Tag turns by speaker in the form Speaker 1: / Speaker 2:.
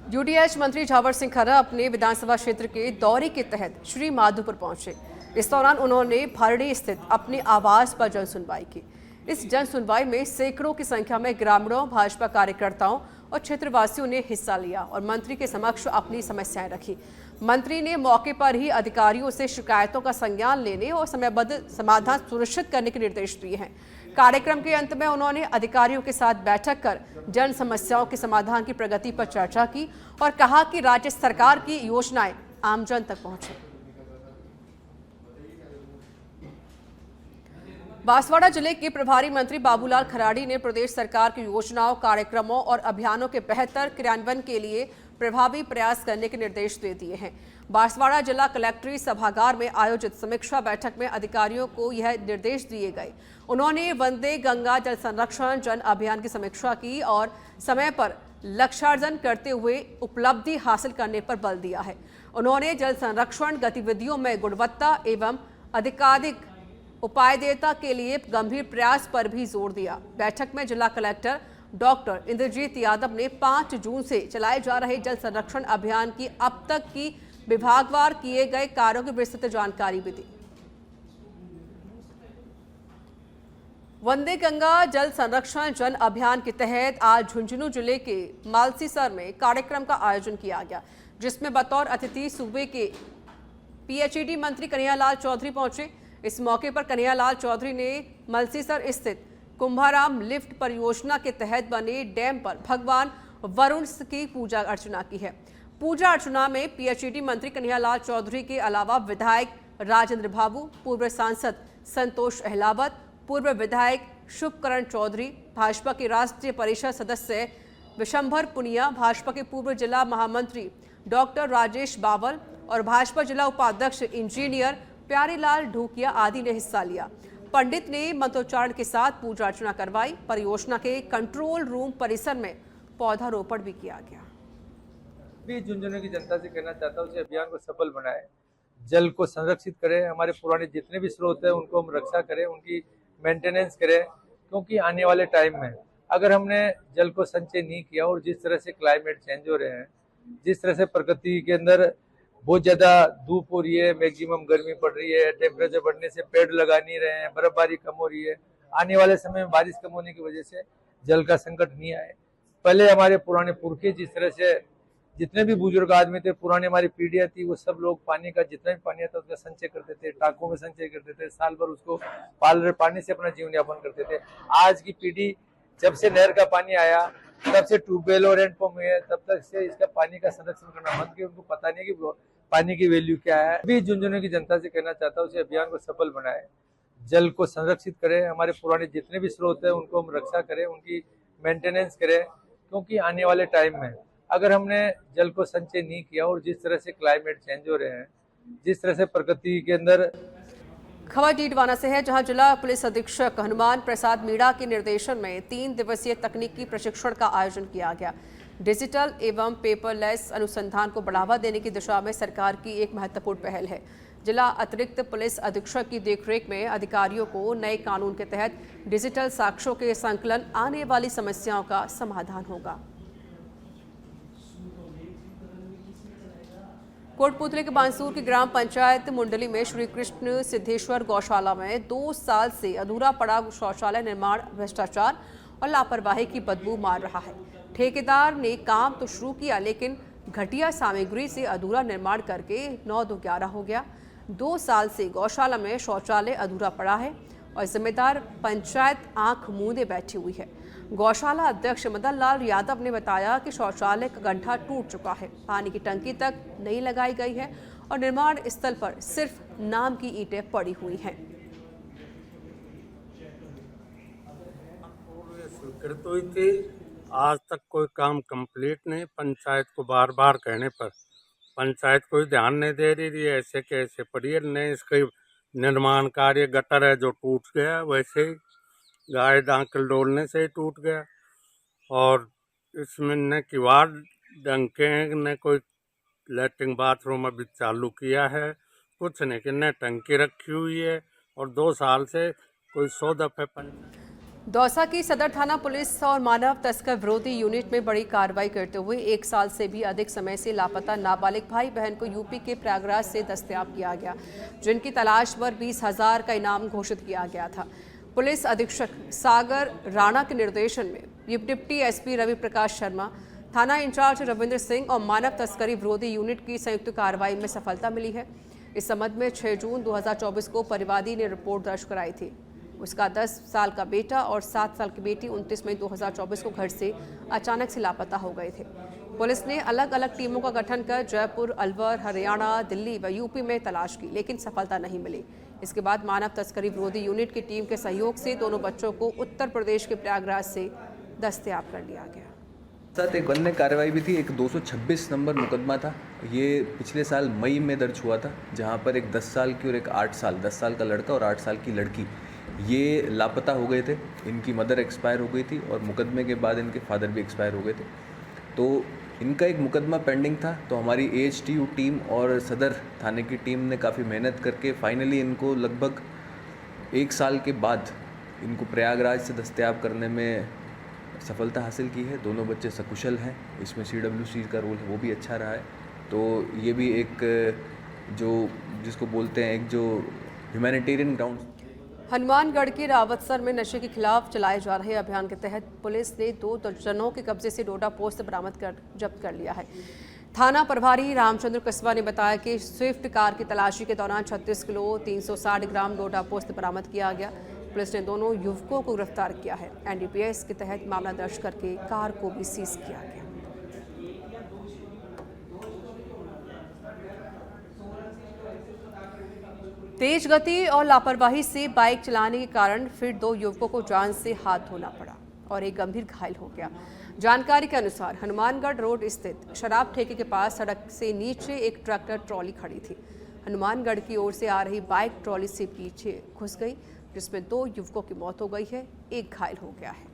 Speaker 1: UDH मंत्री झावर सिंह खर्रा अपने विधानसभा क्षेत्र के दौरे के तहत श्री माधोपुर पहुंचे। इस दौरान उन्होंने भरड़ी स्थित अपने आवास पर जन सुनवाई की। इस जन सुनवाई में सैकड़ों की संख्या में ग्रामीणों, भाजपा कार्यकर्ताओं और क्षेत्रवासियों ने हिस्सा लिया और मंत्री के समक्ष अपनी समस्याएं रखी। मंत्री ने मौके पर ही अधिकारियों से शिकायतों का संज्ञान लेने और समयबद्ध समाधान सुनिश्चित करने के निर्देश दिए हैं। कार्यक्रम के अंत में उन्होंने अधिकारियों के साथ बैठक कर जन समस्याओं के समाधान की प्रगति पर चर्चा की और कहा कि राज्य सरकार की योजनाएं आमजन तक पहुंचे। बांसवाड़ा जिले के प्रभारी मंत्री बाबूलाल खराड़ी ने प्रदेश सरकार की योजनाओं, कार्यक्रमों और अभियानों के बेहतर क्रियान्वयन के लिए प्रभावी प्रयास करने के निर्देश दे दिए हैं। बांसवाड़ा जिला कलेक्ट्रेट सभागार में आयोजित समीक्षा बैठक में अधिकारियों को यह निर्देश दिए गए। उन्होंने वंदे गंगा जल संरक्षण जन अभियान की समीक्षा की और समय पर लक्ष्यार्जन करते हुए उपलब्धि हासिल करने पर बल दिया है। उन्होंने जल संरक्षण गतिविधियों में गुणवत्ता एवं अधिकाधिक उपायदेयता के लिए गंभीर प्रयास पर भी जोर दिया। बैठक में जिला कलेक्टर डॉक्टर इंद्रजीत यादव ने 5 जून से चलाए जा रहे जल संरक्षण अभियान की अब तक की विभागवार किए गए कार्यों की विस्तृत जानकारी भी दी। वंदे गंगा जल संरक्षण जन अभियान के तहत आज झुंझुनू जिले के मालसीसर में कार्यक्रम का आयोजन किया गया, जिसमें बतौर अतिथि सूबे के पीएचईडी मंत्री कन्हैयालाल चौधरी पहुंचे। इस मौके पर कन्हैयालाल चौधरी ने मलसीसर स्थित कुंभाराम लिफ्ट परियोजना के तहत बने डैम पर भगवान वरुण की पूजा अर्चना की है। पूजा अर्चना में पीएचईडी मंत्री कन्हैयालाल चौधरी के अलावा विधायक राजेंद्र बाबू, पूर्व सांसद संतोष अहलावत, पूर्व विधायक शुभकरण चौधरी, भाजपा के राष्ट्रीय परिषद सदस्य विशंभर पुनिया, भाजपा के पूर्व जिला महामंत्री डॉक्टर राजेश बावल और भाजपा जिला उपाध्यक्ष इंजीनियर प्यारेलाल ढूकिया आदि ने हिस्सा लिया। पंडित ने मंत्रोच्चारण के साथ पूजा अर्चना करवाई। परियोजना के कंट्रोल रूम परिसर में पौधारोपण भी किया गया।
Speaker 2: भी झुंझुनू की जनता से कहना चाहता हूँ, इस अभियान को सफल बनाएं, जल को संरक्षित करें, हमारे पुराने जितने भी स्रोत हैं उनको हम रक्षा करें, उनकी मेंटेनेंस करें, क्योंकि आने वाले टाइम में अगर हमने जल को संचय नहीं किया और जिस तरह से क्लाइमेट चेंज हो रहे हैं, जिस तरह से प्रकृति के अंदर बहुत ज्यादा धूप हो रही है, मैक्सिमम गर्मी पड़ रही है, टेम्परेचर बढ़ने से पेड़ लगा नहीं रहे हैं, बर्फबारी कम हो रही है, आने वाले समय में बारिश कम होने की वजह से जल का संकट नहीं आए। पहले हमारे पुराने पुरखे जिस तरह से जितने भी बुजुर्ग आदमी थे, पुरानी हमारी पीढ़ियां थी, वो सब लोग पानी का जितना भी पानी आता उसका संचय करते थे, टाकों में संचय करते थे, साल भर उसको पाल रहे पानी से अपना जीवन यापन करते थे। आज की पीढ़ी जब से नहर का पानी आया, तब से ट्यूबवेल और हैंडपंप हुए, तब तक से इसका पानी का संरक्षण करना बंद किया। उनको पता नहीं कि पानी की वैल्यू क्या है। अभी झुंझुनू की जनता से कहना चाहता हूँ, इस अभियान को सफल बनाएं, जल को संरक्षित करें, हमारे पुराने जितने भी स्रोत हैं उनको हम रक्षा करें, उनकी मेंटेनेंस करें, क्योंकि आने वाले टाइम में अगर हमने जल को संचय नहीं किया और जिस तरह से क्लाइमेट चेंज हो रहे हैं, जिस तरह से प्रकृति के अंदर।
Speaker 1: खबर डीडवाना से है, जहां जिला पुलिस अधीक्षक हनुमान प्रसाद मीणा के निर्देशन में 3 दिवसीय तकनीकी प्रशिक्षण का आयोजन किया गया। डिजिटल एवं पेपरलेस अनुसंधान को बढ़ावा देने की दिशा में सरकार की एक महत्वपूर्ण पहल है। जिला अतिरिक्त पुलिस अधीक्षक की देखरेख में अधिकारियों को नए कानून के तहत डिजिटल साक्ष्यों के संकलन आने वाली समस्याओं का समाधान होगा। कोटपुतली के बांसूर की ग्राम पंचायत मुंडली में श्री कृष्ण सिद्धेश्वर गौशाला में 2 साल से अधूरा पड़ा शौचालय निर्माण भ्रष्टाचार और लापरवाही की बदबू मार रहा है। ठेकेदार ने काम तो शुरू किया, लेकिन घटिया सामग्री से अधूरा निर्माण करके 9-2-11 हो गया। 2 साल से गौशाला में शौचालय अधूरा पड़ा है और जिम्मेदार पंचायत आंख मूंदे बैठी हुई है। गौशाला अध्यक्ष मदन लाल यादव ने बताया कि शौचालय का गड्ढा टूट चुका है, पानी की टंकी तक नहीं लगाई गई है और निर्माण स्थल पर सिर्फ नाम की ईंटें पड़ी हुई हैं।
Speaker 3: स्वीकृत हुई थी, आज तक कोई काम कंप्लीट नहीं। पंचायत को बार बार कहने पर पंचायत कोई ध्यान नहीं दे रही है, ऐसे के ऐसे पड़ी है। नहीं, इसके निर्माण कार्य गटर है जो टूट गया, वैसे ही गाय डांकल डोलने से ही टूट गया। और इसमें न किवाड़ डंके हैं, न कोई लैट्रिन बाथरूम अभी चालू किया है, कुछ नहीं कि न टंकी रखी हुई है। और 2 साल से कोई 100 दफे
Speaker 1: दौसा की सदर थाना पुलिस और मानव तस्कर विरोधी यूनिट में बड़ी कार्रवाई करते हुए 1 साल से भी अधिक समय से लापता नाबालिग भाई बहन को यूपी के प्रयागराज से दस्तयाब किया गया, जिनकी तलाश पर 20,000 का इनाम घोषित किया गया था। पुलिस अधीक्षक सागर राणा के निर्देशन में डिप्टी एसपी रवि प्रकाश शर्मा, थाना इंचार्ज रविंद्र सिंह और मानव तस्करी विरोधी यूनिट की संयुक्त कार्रवाई में सफलता मिली है। इस संबंध में 6 जून 2024 को परिवादी ने रिपोर्ट दर्ज कराई थी। उसका 10 साल का बेटा और 7 साल की बेटी 29 मई 2024 को घर से अचानक से लापता हो गए थे। पुलिस ने अलग अलग टीमों का गठन कर जयपुर, अलवर, हरियाणा, दिल्ली व यूपी में तलाश की, लेकिन सफलता नहीं मिली। इसके बाद मानव तस्करी विरोधी यूनिट की टीम के सहयोग से दोनों बच्चों को उत्तर प्रदेश के प्रयागराज से दस्तयाब कर लिया गया।
Speaker 4: साथ एक अन्य कार्रवाई भी थी। एक 226 नंबर मुकदमा था। ये पिछले साल मई में दर्ज हुआ था, जहाँ पर एक 10 साल की और एक 10 साल का लड़का और 8 साल की लड़की ये लापता हो गए थे। इनकी मदर एक्सपायर हो गई थी और मुकदमे के बाद इनके फादर भी एक्सपायर हो गए थे। तो इनका एक मुकदमा पेंडिंग था। तो हमारी AHTU टीम और सदर थाने की टीम ने काफ़ी मेहनत करके फाइनली इनको लगभग 1 साल के बाद इनको प्रयागराज से दस्तयाब करने में सफलता हासिल की है। दोनों बच्चे सकुशल हैं। इसमें CWC का रोल है वो भी अच्छा रहा है। तो ये भी एक जो जिसको बोलते हैं एक जो ह्यूमैनिटेरियन ग्राउंड।
Speaker 1: हनुमानगढ़ के रावतसर में नशे के खिलाफ चलाए जा रहे अभियान के तहत पुलिस ने 2 दर्जनों के कब्जे से डोडा पोस्त जब्त कर लिया है। थाना प्रभारी रामचंद्र कस्बा ने बताया कि स्विफ्ट कार की तलाशी के दौरान 36 किलो 360 ग्राम डोडा पोस्त बरामद किया गया। पुलिस ने दोनों युवकों को गिरफ्तार किया है। NDPS के तहत मामला दर्ज करके कार को भी सीज किया गया। तेज गति और लापरवाही से बाइक चलाने के कारण फिर 2 युवकों को जान से हाथ धोना पड़ा और एक गंभीर घायल हो गया। जानकारी के अनुसार हनुमानगढ़ रोड स्थित शराब ठेके के पास सड़क से नीचे एक ट्रैक्टर ट्रॉली खड़ी थी। हनुमानगढ़ की ओर से आ रही बाइक ट्रॉली से पीछे घुस गई, जिसमें 2 युवकों की मौत हो गई है, एक घायल हो गया है।